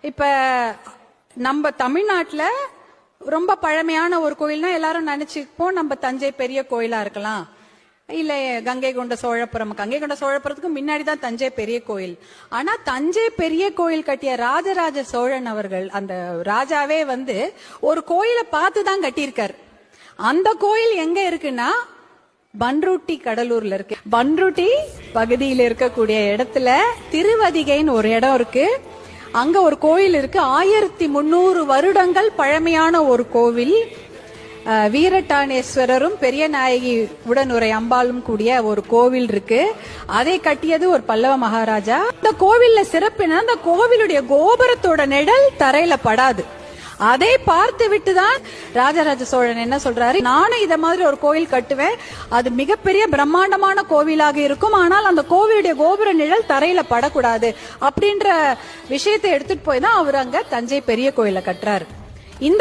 இப்ப நம்ம தமிழ்நாட்டுல ரொம்ப பழமையான ஒரு கோயில்னா எல்லாரும் நினைச்சுப்போம் நம்ம தஞ்சை பெரிய கோயிலா இருக்கலாம், இல்ல கங்கை கொண்ட சோழபுரம். கங்கை கொண்ட சோழபுரத்துக்கு முன்னாடிதான் தஞ்சை பெரிய கோயில். ஆனா தஞ்சை பெரிய கோயில் கட்டிய ராஜராஜ சோழன் அவர்கள், அந்த ராஜாவே ஒரு கோயிலை பார்த்துதான் கட்டியிருக்காரு. அந்த கோயில் எங்க இருக்குன்னா பன்ருட்டி கடலூர்ல இருக்கு. பன்ருட்டி பகுதியில் இருக்கக்கூடிய இடத்துல திருவதிகைன்னு ஒரு இடம் இருக்கு. அங்க ஒரு கோயில் இருக்கு. 1300 வருடங்கள் பழமையான ஒரு கோவில். வீரட்டானேஸ்வரரும் பெரிய நாயகி உடனுரை அம்பாலும் கூடிய ஒரு கோவில் இருக்கு. அதை கட்டியது ஒரு பல்லவ மகாராஜா. இந்த கோவில்ல சிறப்புனா அந்த கோவிலுடைய கோபுரத்தோட நிழல் தரையில படாது. அதை பார்த்து விட்டுதான் ராஜராஜ சோழன் என்ன சொல்றாரு, நானும் இத மாதிரி ஒரு கோவில் கட்டுவேன், அது மிகப்பெரிய பிரம்மாண்டமான கோவிலாக இருக்கும், ஆனால் அந்த கோவிலுடைய கோபுர நிழல் தரையில படக்கூடாது அப்படின்ற விஷயத்தை எடுத்துட்டு போய் தான் அவர் அங்க தஞ்சை பெரிய கோயிலை கட்டுறாரு. இந்த